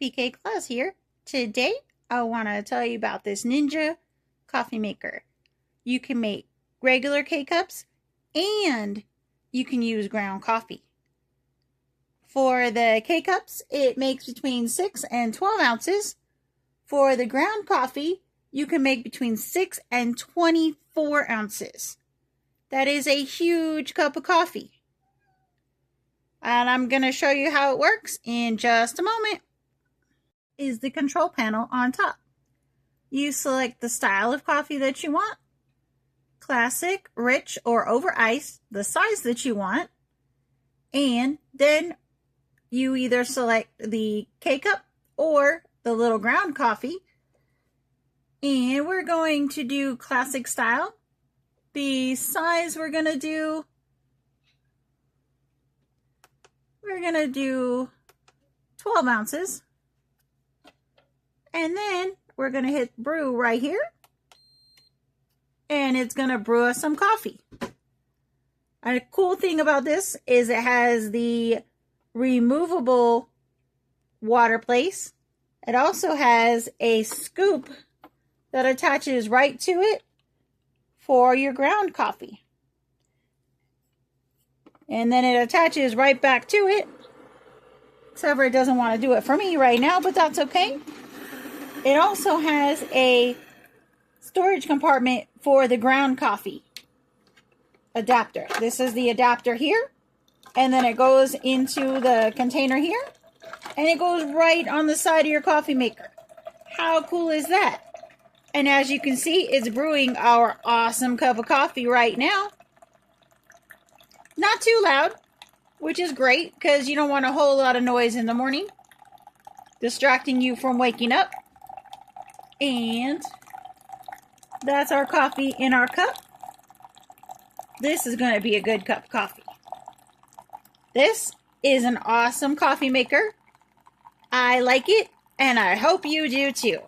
PK Claus here. Today, I want to tell you about this Ninja coffee maker. You can make regular K-Cups and you can use ground coffee. For the K-Cups, it makes between 6 and 12 ounces. For the ground coffee, you can make between 6 and 24 ounces. That is a huge cup of coffee. And I'm going to show you how it works in just a moment. Is the control panel on top. You select the style of coffee that you want. Classic, rich, or over ice, the size that you want. And then you either select the K-Cup or the little ground coffee. And we're going to do classic style. The size we're going to do 12 ounces. And then we're going to hit brew right here. And it's going to brew us some coffee. And a cool thing about this is it has the removable water place. It also has a scoop that attaches right to it for your ground coffee. And then it attaches right back to it. Except for it doesn't want to do it for me right now, but that's okay. It also has a storage compartment for the ground coffee adapter. This is the adapter here. And then it goes into the container here. And it goes right on the side of your coffee maker. How cool is that? And as you can see, it's brewing our awesome cup of coffee right now. Not too loud, which is great because you don't want a whole lot of noise in the morning, distracting you from waking up. And that's our coffee in our cup. This is going to be a good cup of coffee. This is an awesome coffee maker. I like it, and I hope you do too.